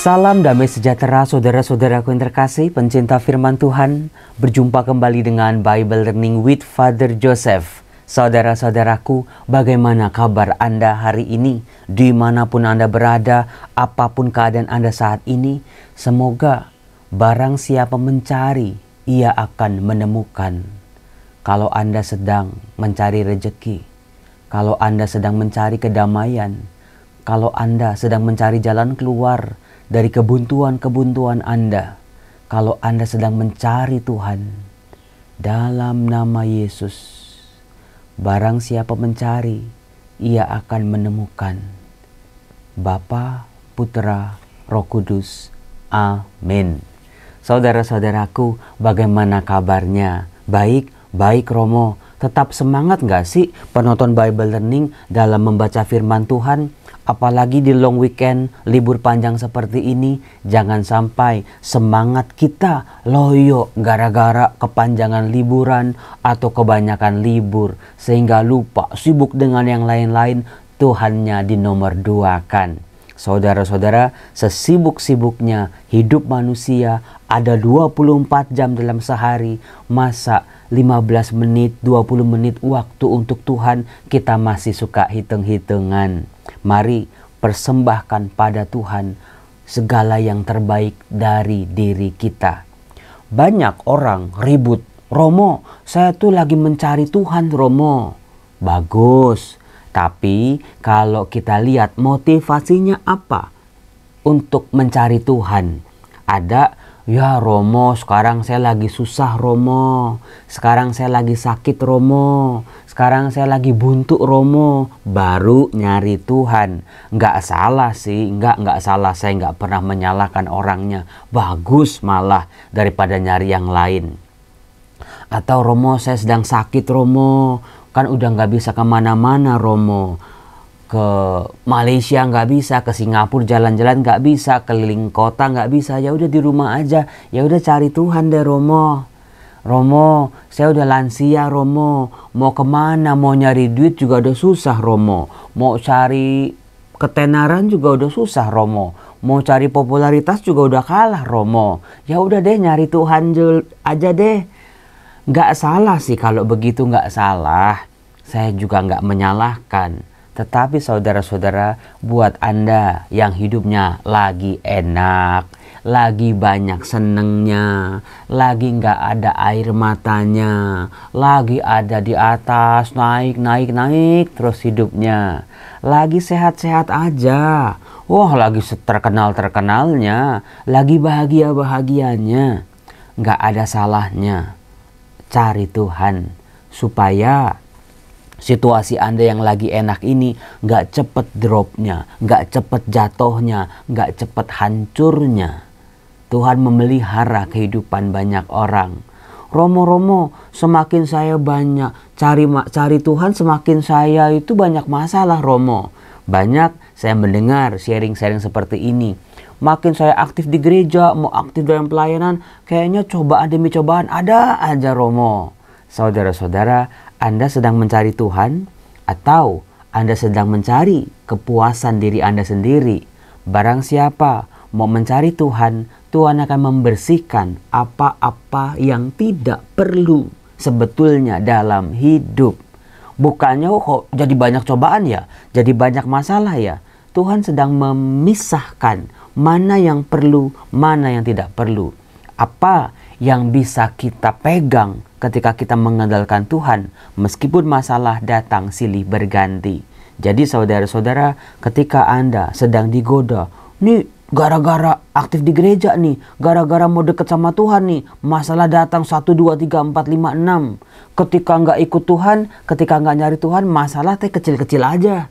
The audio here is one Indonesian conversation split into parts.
Salam damai sejahtera saudara-saudaraku yang terkasih, pencinta firman Tuhan. Berjumpa kembali dengan Bible Learning with Father Joseph. Saudara-saudaraku, bagaimana kabar Anda hari ini? Dimanapun Anda berada, apapun keadaan Anda saat ini, semoga barang siapa mencari, ia akan menemukan. Kalau Anda sedang mencari rejeki, kalau Anda sedang mencari kedamaian, kalau Anda sedang mencari jalan keluar dari kebuntuan-kebuntuan Anda, kalau Anda sedang mencari Tuhan, dalam nama Yesus, barang siapa mencari, ia akan menemukan. Bapa, Putra, Roh Kudus. Amin. Saudara-saudaraku, bagaimana kabarnya? Baik Romo. Tetap semangat gak sih penonton Bible Learning dalam membaca firman Tuhan? Apalagi di long weekend, libur panjang seperti ini, jangan sampai semangat kita loyo gara-gara kepanjangan liburan atau kebanyakan libur, sehingga lupa sibuk dengan yang lain-lain, Tuhannya dinomor duakan. Saudara-saudara, sesibuk-sibuknya hidup manusia, ada 24 jam dalam sehari, masa 15 menit, 20 menit waktu untuk Tuhan kita masih suka hitung-hitungan. Mari persembahkan pada Tuhan segala yang terbaik dari diri kita. Banyak orang ribut, Romo, saya tuh lagi mencari Tuhan, Romo. Bagus, tapi kalau kita lihat motivasinya apa untuk mencari Tuhan? Ada, ya Romo, sekarang saya lagi susah Romo, sekarang saya lagi sakit Romo, sekarang saya lagi buntu Romo, baru nyari Tuhan. Nggak salah sih, nggak salah, saya nggak pernah menyalahkan orangnya. Bagus malah daripada nyari yang lain. Atau Romo, saya sedang sakit Romo, kan udah nggak bisa kemana-mana Romo. Ke Malaysia nggak bisa, ke Singapura jalan-jalan nggak bisa, keliling kota nggak bisa, ya udah di rumah aja, ya udah cari Tuhan deh Romo. Romo, saya udah lansia Romo, mau kemana, mau nyari duit juga udah susah Romo, mau cari ketenaran juga udah susah Romo, mau cari popularitas juga udah kalah Romo, ya udah deh nyari Tuhan aja deh. Nggak salah sih kalau begitu, nggak salah, saya juga nggak menyalahkan. Tetapi saudara-saudara, buat Anda yang hidupnya lagi enak, lagi banyak senengnya, lagi nggak ada air matanya, lagi ada di atas, naik terus hidupnya, lagi sehat-sehat aja, wah lagi terkenal-terkenalnya, lagi bahagia-bahagianya, nggak ada salahnya cari Tuhan supaya situasi Anda yang lagi enak ini gak cepet dropnya, gak cepet jatuhnya, gak cepet hancurnya. Tuhan memelihara kehidupan banyak orang. Romo, semakin saya banyak cari Tuhan, semakin saya itu banyak masalah Romo. Banyak saya mendengar sharing-sharing seperti ini. Makin saya aktif di gereja, mau aktif dalam pelayanan, kayaknya cobaan demi cobaan ada aja Romo. Saudara-saudara, Anda sedang mencari Tuhan atau Anda sedang mencari kepuasan diri Anda sendiri? Barang siapa mau mencari Tuhan, Tuhan akan membersihkan apa-apa yang tidak perlu sebetulnya dalam hidup. Bukannya kok jadi banyak cobaan ya, jadi banyak masalah ya. Tuhan sedang memisahkan mana yang perlu, mana yang tidak perlu. Apa yang bisa kita pegang ketika kita mengandalkan Tuhan, meskipun masalah datang silih berganti. Jadi saudara-saudara, ketika Anda sedang digoda, nih gara-gara aktif di gereja nih, gara-gara mau deket sama Tuhan nih, masalah datang 1, 2, 3, 4, 5, 6. Ketika nggak ikut Tuhan, ketika nggak nyari Tuhan, masalah teh kecil-kecil aja.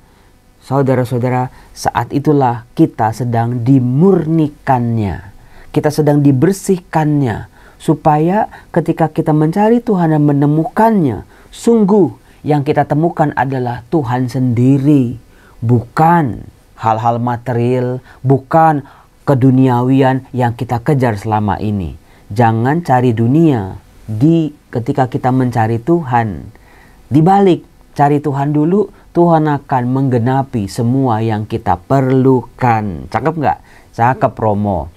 Saudara-saudara, saat itulah kita sedang dimurnikannya, kita sedang dibersihkannya, supaya ketika kita mencari Tuhan dan menemukannya, sungguh yang kita temukan adalah Tuhan sendiri, bukan hal-hal material, bukan keduniawian yang kita kejar selama ini. Jangan cari dunia ketika kita mencari Tuhan. Dibalik, cari Tuhan dulu, Tuhan akan menggenapi semua yang kita perlukan. Cakep nggak? Cakep Romo.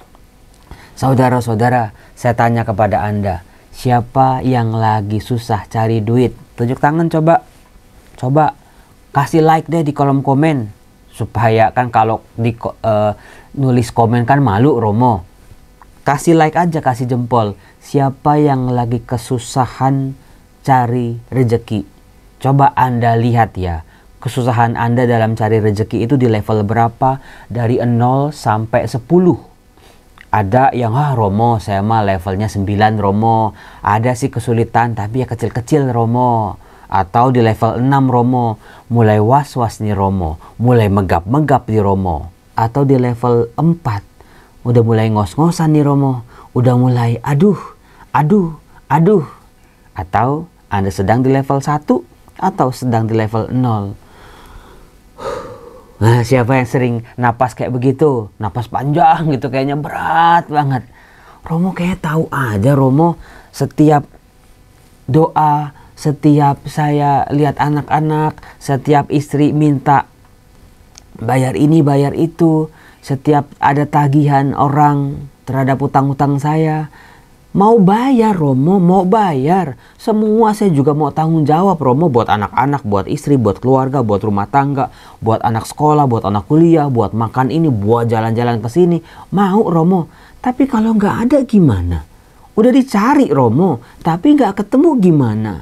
Saudara-saudara, saya tanya kepada Anda, siapa yang lagi susah cari duit? Tunjuk tangan coba. Coba kasih like deh di kolom komen. Supaya kan kalau nulis komen kan malu Romo. Kasih like aja, kasih jempol. Siapa yang lagi kesusahan cari rezeki? Coba Anda lihat ya. Kesusahan Anda dalam cari rezeki itu di level berapa? Dari 0 sampai 10. Ada yang, Romo saya mah levelnya 9 Romo. Ada sih kesulitan tapi ya kecil-kecil Romo. Atau di level 6 Romo. Mulai was-was nih Romo. Mulai megap-megap di Romo. Atau di level 4. Udah mulai ngos-ngosan nih Romo. Udah mulai aduh. Atau Anda sedang di level 1 atau sedang di level 0. Nah, siapa yang sering napas kayak begitu? Napas panjang gitu, kayaknya berat banget. Romo kayak tahu aja Romo, setiap doa, setiap saya lihat anak-anak, setiap istri minta bayar ini, bayar itu, setiap ada tagihan orang terhadap utang-utang saya, mau bayar Romo, mau bayar. Semua saya juga mau tanggung jawab Romo, buat anak-anak, buat istri, buat keluarga, buat rumah tangga, buat anak sekolah, buat anak kuliah, buat makan ini, buat jalan-jalan ke sini. Mau Romo, tapi kalau nggak ada gimana? Udah dicari Romo, tapi nggak ketemu gimana?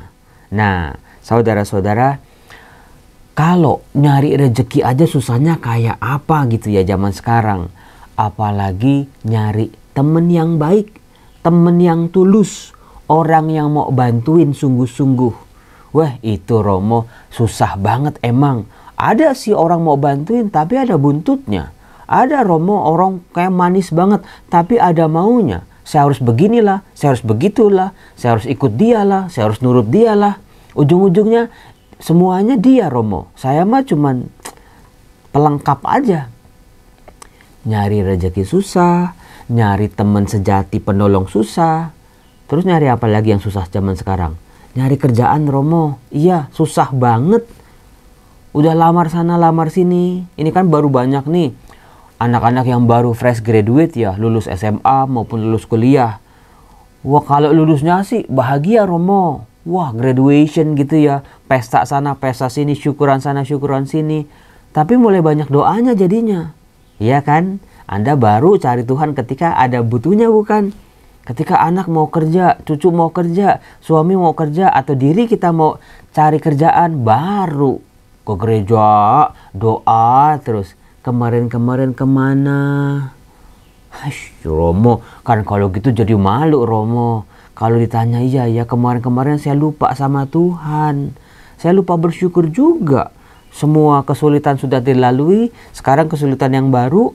Nah, saudara-saudara, kalau nyari rezeki aja susahnya kayak apa gitu ya zaman sekarang. Apalagi nyari temen yang baik. Temen yang tulus, orang yang mau bantuin sungguh-sungguh. Wah itu Romo susah banget emang. Ada sih orang mau bantuin tapi ada buntutnya. Ada Romo orang kayak manis banget tapi ada maunya. Saya harus beginilah, saya harus begitulah, saya harus ikut dialah, saya harus nurut dialah. Ujung-ujungnya semuanya dia Romo. Saya mah cuman pelengkap aja. Nyari rezeki susah. Nyari teman sejati penolong susah. Terus nyari apa lagi yang susah zaman sekarang? Nyari kerjaan Romo. Iya susah banget. Udah lamar sana lamar sini. Ini kan baru banyak nih anak-anak yang baru fresh graduate ya. Lulus SMA maupun lulus kuliah. Wah kalau lulusnya sih bahagia Romo. Wah graduation gitu ya. Pesta sana pesta sini, syukuran sana syukuran sini. Tapi mulai banyak doanya jadinya. Iya kan? Anda baru cari Tuhan ketika ada butuhnya bukan? Ketika anak mau kerja, cucu mau kerja, suami mau kerja, atau diri kita mau cari kerjaan, baru ke gereja, doa terus. Kemarin-kemarin kemana? Romo, kan kalau gitu jadi malu Romo. Kalau ditanya iya kemarin-kemarin saya lupa sama Tuhan. Saya lupa bersyukur juga. Semua kesulitan sudah dilalui, sekarang kesulitan yang baru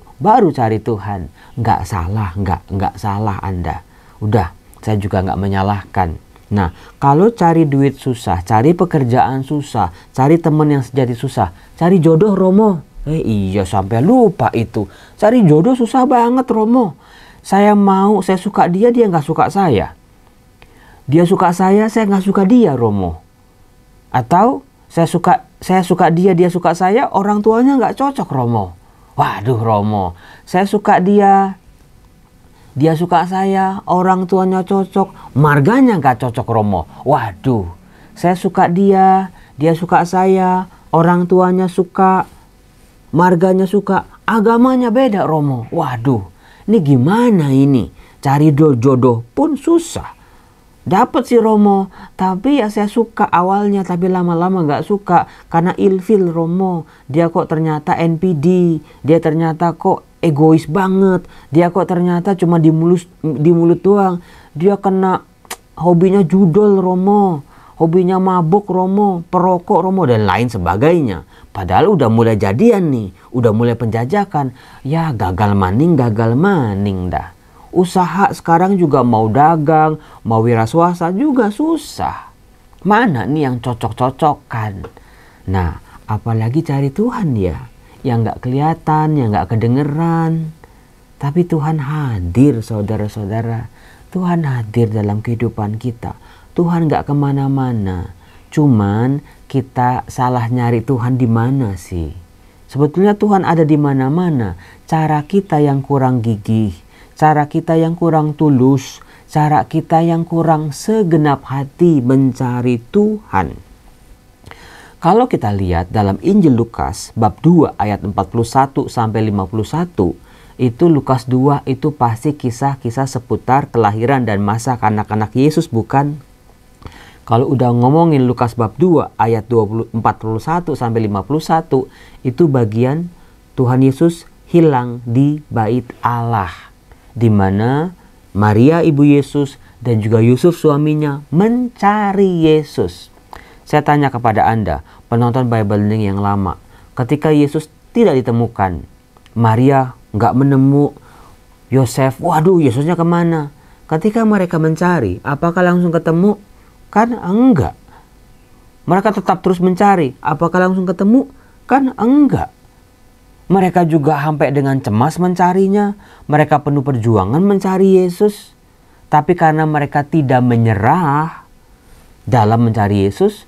cari Tuhan. Nggak salah Anda. Udah, saya juga nggak menyalahkan. Nah, kalau cari duit susah, cari pekerjaan susah, cari teman yang sejati susah, cari jodoh Romo. Iya sampai lupa itu. Cari jodoh susah banget Romo. Saya suka dia nggak suka saya. Dia suka saya nggak suka dia Romo. Atau saya suka dia suka saya, orang tuanya nggak cocok Romo. Waduh Romo, saya suka dia suka saya, orang tuanya cocok, marganya nggak cocok Romo. Waduh, saya suka dia suka saya, orang tuanya suka, marganya suka, agamanya beda Romo. Waduh, ini gimana ini? Cari jodoh pun susah. Dapat sih Romo, tapi ya saya suka awalnya, tapi lama-lama nggak suka karena ilfil Romo. Dia kok ternyata NPD, dia ternyata kok egois banget, dia kok ternyata cuma di mulut doang. Dia kena hobinya judol Romo, hobinya mabuk Romo, perokok Romo dan lain sebagainya. Padahal udah mulai jadian nih, udah mulai penjajakan. Ya gagal maning dah. Usaha sekarang juga mau dagang, mau wira swasta juga susah. Mana nih yang cocok-cocokan? Nah, apalagi cari Tuhan ya. Yang gak kelihatan, yang gak kedengeran. Tapi Tuhan hadir saudara-saudara. Tuhan hadir dalam kehidupan kita. Tuhan gak kemana-mana. Cuman kita salah nyari Tuhan di mana sih? Sebetulnya Tuhan ada di mana-mana. Cara kita yang kurang gigih, cara kita yang kurang tulus, cara kita yang kurang segenap hati mencari Tuhan. Kalau kita lihat dalam Injil Lukas bab 2 ayat 41 sampai 51, itu Lukas 2 itu pasti kisah-kisah seputar kelahiran dan masa kanak-kanak Yesus, bukan? Kalau udah ngomongin Lukas bab 2 ayat 41 sampai 51, itu bagian Tuhan Yesus hilang di bait Allah, di mana Maria ibu Yesus dan juga Yusuf suaminya mencari Yesus. Saya tanya kepada Anda, penonton Bible Learning yang lama, ketika Yesus tidak ditemukan, Maria nggak menemu, Yosef, waduh Yesusnya kemana? Ketika mereka mencari, apakah langsung ketemu? Kan enggak. Mereka tetap terus mencari, apakah langsung ketemu? Kan enggak. Mereka juga sampai dengan cemas mencarinya, mereka penuh perjuangan mencari Yesus. Tapi karena mereka tidak menyerah dalam mencari Yesus,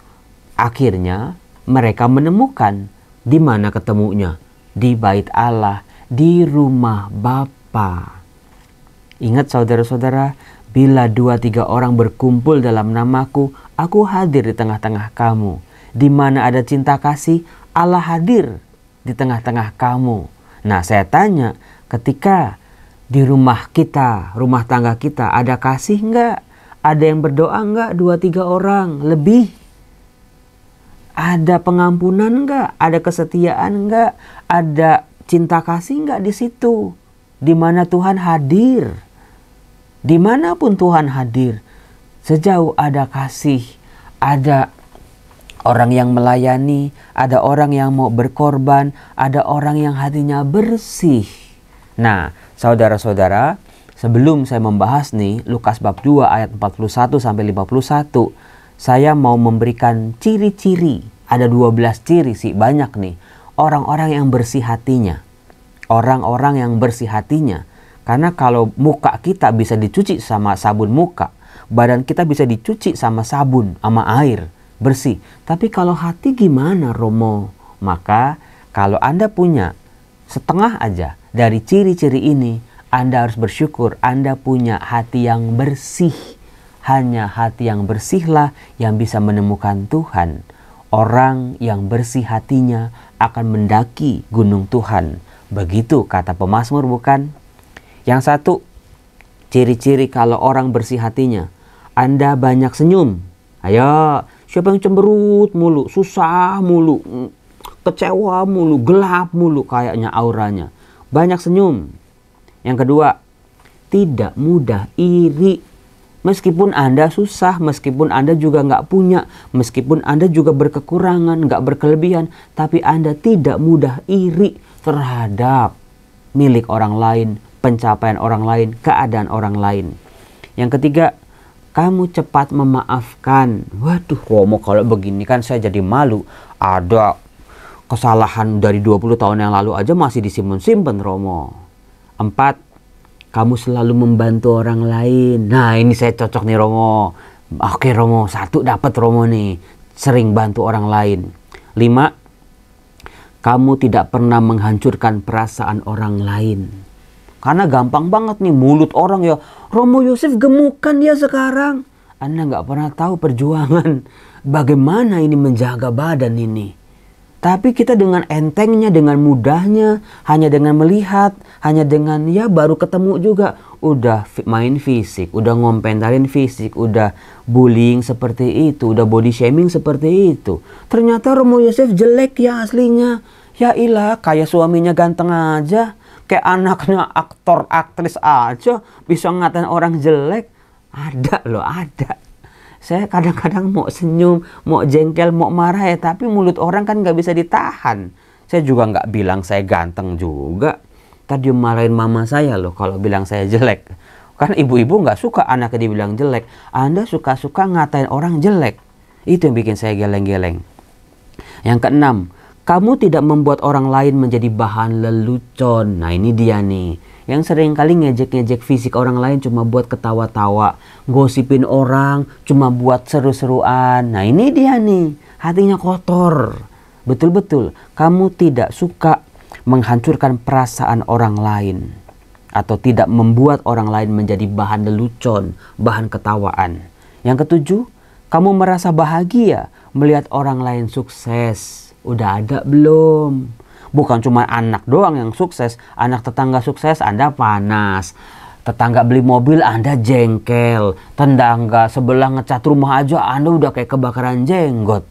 akhirnya mereka menemukan. Di mana ketemunya? Di bait Allah, di rumah Bapa. Ingat saudara-saudara, bila 2-3 orang berkumpul dalam namaku, aku hadir di tengah-tengah kamu. Di mana ada cinta kasih, Allah hadir di tengah-tengah kamu. Nah, saya tanya, ketika di rumah kita, rumah tangga kita, ada kasih enggak? Ada yang berdoa enggak 2-3 orang lebih? Ada pengampunan enggak? Ada kesetiaan enggak? Ada cinta kasih enggak di situ? Di mana Tuhan hadir? Dimanapun Tuhan hadir, sejauh ada kasih, ada orang yang melayani, ada orang yang mau berkorban, ada orang yang hatinya bersih. Nah, saudara-saudara, sebelum saya membahas nih Lukas bab 2 ayat 41 sampai 51, saya mau memberikan ciri-ciri. Ada 12 ciri sih, banyak nih. Orang-orang yang bersih hatinya. Orang-orang yang bersih hatinya. Karena kalau muka kita bisa dicuci sama sabun muka, badan kita bisa dicuci sama sabun, sama air, bersih. Tapi kalau hati gimana, Romo? Maka kalau Anda punya setengah aja dari ciri-ciri ini, Anda harus bersyukur Anda punya hati yang bersih. Hanya hati yang bersihlah yang bisa menemukan Tuhan. Orang yang bersih hatinya akan mendaki gunung Tuhan. Begitu kata pemazmur, bukan? Yang satu, ciri-ciri kalau orang bersih hatinya. Anda banyak senyum. Ayo, siapa yang cemberut mulu, susah mulu, kecewa mulu, gelap mulu kayaknya auranya. Banyak senyum. Yang kedua, tidak mudah iri. Meskipun Anda susah, meskipun Anda juga nggak punya, meskipun Anda juga berkekurangan, nggak berkelebihan, tapi Anda tidak mudah iri terhadap milik orang lain, pencapaian orang lain, keadaan orang lain. Yang ketiga, kamu cepat memaafkan. Waduh, Romo, kalau begini kan saya jadi malu. Ada kesalahan dari 20 tahun yang lalu aja masih disimpan-simpan, Romo. 4, kamu selalu membantu orang lain. Nah, ini saya cocok nih, Romo. Oke, Romo, 1 dapat, Romo nih. Sering bantu orang lain. 5, kamu tidak pernah menghancurkan perasaan orang lain. Karena gampang banget nih mulut orang ya. Romo Yosef gemukan dia sekarang. Anda nggak pernah tahu perjuangan bagaimana ini menjaga badan ini. Tapi kita dengan entengnya, dengan mudahnya, hanya dengan melihat, hanya dengan ya baru ketemu juga, udah main fisik, udah ngomentarin fisik, udah bullying seperti itu, udah body shaming seperti itu. Ternyata Romo Yosef jelek ya aslinya. Ya ilah, kayak suaminya ganteng aja, kayak anaknya aktor aktris aja bisa ngatain orang jelek. Ada loh, ada. Saya kadang-kadang mau senyum, mau jengkel, mau marah ya, tapi mulut orang kan nggak bisa ditahan. Saya juga nggak bilang saya ganteng juga. Tadi marahin mama saya loh kalau bilang saya jelek. Karena ibu-ibu nggak suka anaknya dibilang jelek. Anda suka-suka ngatain orang jelek. Itu yang bikin saya geleng-geleng. Yang keenam, kamu tidak membuat orang lain menjadi bahan lelucon. Nah, ini dia nih. Yang sering kali ngejek-ngejek fisik orang lain cuma buat ketawa-tawa. Gosipin orang cuma buat seru-seruan. Nah, ini dia nih. Hatinya kotor. betul-betul kamu tidak suka menghancurkan perasaan orang lain, atau tidak membuat orang lain menjadi bahan lelucon, bahan ketawaan. Yang ketujuh, kamu merasa bahagia melihat orang lain sukses. Udah ada belum? Bukan cuma anak doang yang sukses, anak tetangga sukses Anda panas. Tetangga beli mobil Anda jengkel. Tetangga sebelah ngecat rumah aja Anda udah kayak kebakaran jenggot.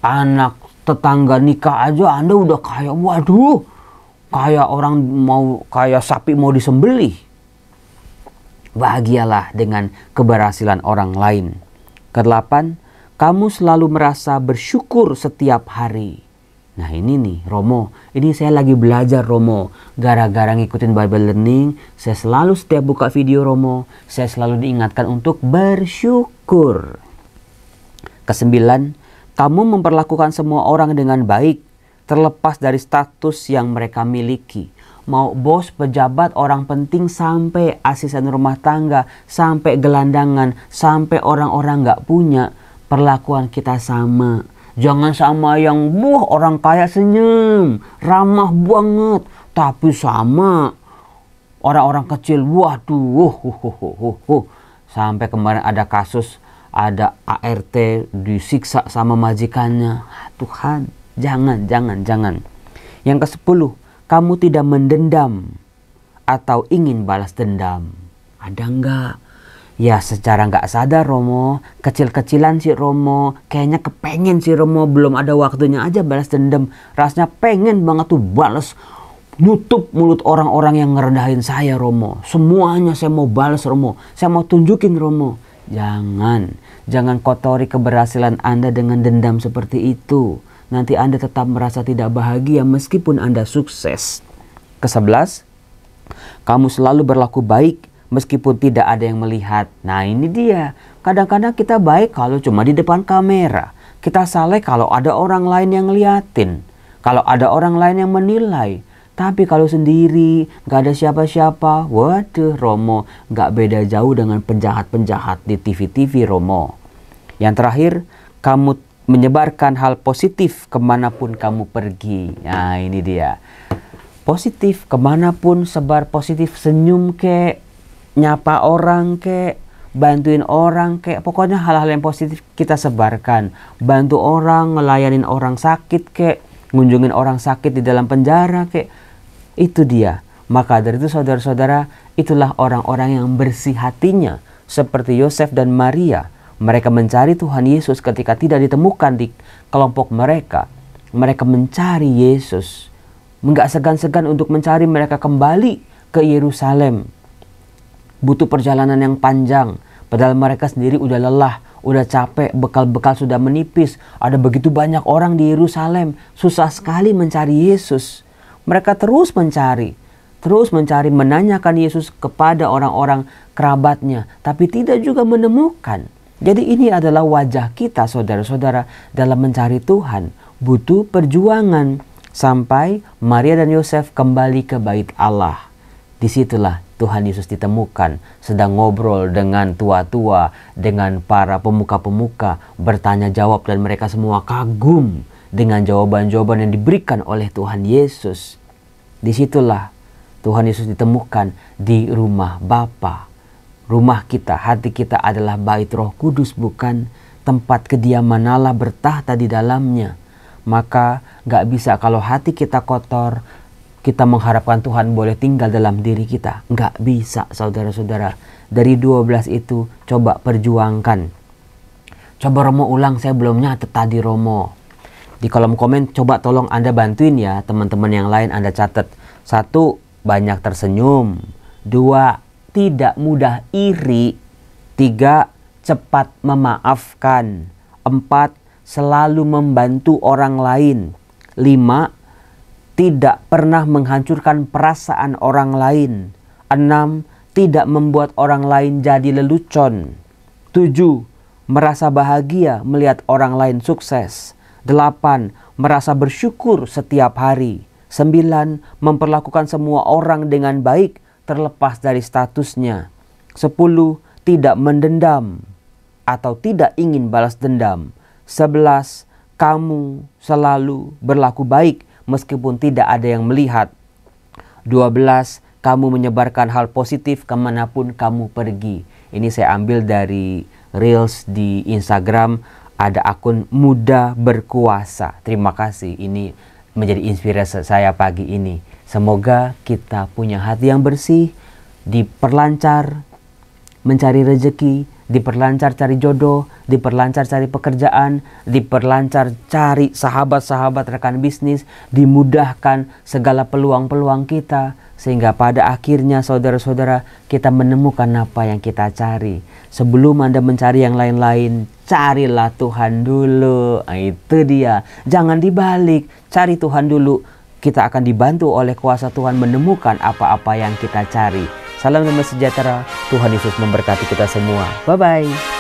Anak tetangga nikah aja Anda udah kayak waduh, kayak orang mau, kayak sapi mau disembelih. Bahagialah dengan keberhasilan orang lain. Kedelapan, kamu selalu merasa bersyukur setiap hari. Nah ini nih Romo, ini saya lagi belajar Romo. Gara-gara ngikutin Bible Learning, saya selalu setiap buka video Romo, saya selalu diingatkan untuk bersyukur. Kesembilan, kamu memperlakukan semua orang dengan baik, terlepas dari status yang mereka miliki. Mau bos, pejabat, orang penting, sampai asisten rumah tangga, sampai gelandangan, sampai orang-orang gak punya, perlakuan kita sama. Jangan sama yang orang kaya senyum, ramah banget, tapi sama orang-orang kecil, waduh, sampai kemarin ada kasus, ada ART disiksa sama majikannya. Tuhan, jangan. Yang ke-10, kamu tidak mendendam atau ingin balas dendam. Ada enggak? Ya secara nggak sadar Romo, kecil-kecilan sih Romo, kayaknya kepengen sih Romo, belum ada waktunya aja balas dendam. Rasanya pengen banget tuh balas, nutup mulut orang-orang yang ngerendahin saya Romo. Semuanya saya mau balas Romo, saya mau tunjukin Romo. Jangan kotori keberhasilan Anda dengan dendam seperti itu. Nanti Anda tetap merasa tidak bahagia meskipun Anda sukses. Ke-11, kamu selalu berlaku baik meskipun tidak ada yang melihat. Nah ini dia, kadang-kadang kita baik kalau cuma di depan kamera. Kita saleh kalau ada orang lain yang ngeliatin, kalau ada orang lain yang menilai. Tapi kalau sendiri, gak ada siapa-siapa, waduh Romo, gak beda jauh dengan penjahat-penjahat di TV-TV Romo. Yang terakhir, kamu menyebarkan hal positif kemanapun kamu pergi. Nah ini dia, positif kemanapun, sebar positif, senyum kek, nyapa orang kek, bantuin orang kek, pokoknya hal-hal yang positif kita sebarkan. Bantu orang, ngelayanin orang sakit kek, ngunjungin orang sakit di dalam penjara kek. Itu dia. Maka dari itu saudara-saudara, itulah orang-orang yang bersih hatinya, seperti Yosef dan Maria. Mereka mencari Tuhan Yesus ketika tidak ditemukan di kelompok mereka. Mereka mencari Yesus, nggak segan-segan untuk mencari. Mereka kembali ke Yerusalem. Butuh perjalanan yang panjang, padahal mereka sendiri udah lelah, udah capek, bekal-bekal sudah menipis. Ada begitu banyak orang di Yerusalem, susah sekali mencari Yesus. Mereka terus mencari, menanyakan Yesus kepada orang-orang kerabatnya, tapi tidak juga menemukan. Jadi ini adalah wajah kita saudara-saudara dalam mencari Tuhan. Butuh perjuangan sampai Maria dan Yosef kembali ke bait Allah. Disitulah Tuhan Yesus ditemukan, sedang ngobrol dengan tua-tua, dengan para pemuka-pemuka, bertanya jawab, dan mereka semua kagum dengan jawaban-jawaban yang diberikan oleh Tuhan Yesus. Disitulah Tuhan Yesus ditemukan di rumah Bapa. Rumah kita, hati kita adalah bait Roh Kudus, bukan? Tempat kediaman Allah bertahta di dalamnya. Maka gak bisa kalau hati kita kotor, kita mengharapkan Tuhan boleh tinggal dalam diri kita. Nggak bisa saudara-saudara. Dari 12 itu coba perjuangkan. Coba Romo ulang, saya belum nyatet tadi Romo. Di kolom komen coba tolong Anda bantuin ya, teman-teman yang lain Anda catat. 1, banyak tersenyum. 2, tidak mudah iri. 3, cepat memaafkan. 4, selalu membantu orang lain. 5, tidak pernah menghancurkan perasaan orang lain. 6, tidak membuat orang lain jadi lelucon. 7, merasa bahagia melihat orang lain sukses. 8, merasa bersyukur setiap hari. 9, memperlakukan semua orang dengan baik terlepas dari statusnya. 10, tidak mendendam atau tidak ingin balas dendam. 11, kamu selalu berlaku baik meskipun tidak ada yang melihat. 12. Kamu menyebarkan hal positif kemanapun kamu pergi. Ini saya ambil dari Reels di Instagram. Ada akun Muda Berkuasa. Terima kasih. Ini menjadi inspirasi saya pagi ini. Semoga kita punya hati yang bersih, diperlancar mencari rezeki, diperlancar cari jodoh, diperlancar cari pekerjaan, diperlancar cari sahabat-sahabat rekan bisnis, dimudahkan segala peluang-peluang kita, sehingga pada akhirnya saudara-saudara kita menemukan apa yang kita cari. Sebelum Anda mencari yang lain-lain, carilah Tuhan dulu. Nah, itu dia. Jangan dibalik, cari Tuhan dulu. Kita akan dibantu oleh kuasa Tuhan menemukan apa-apa yang kita cari. Salam damai sejahtera, Tuhan Yesus memberkati kita semua. Bye-bye.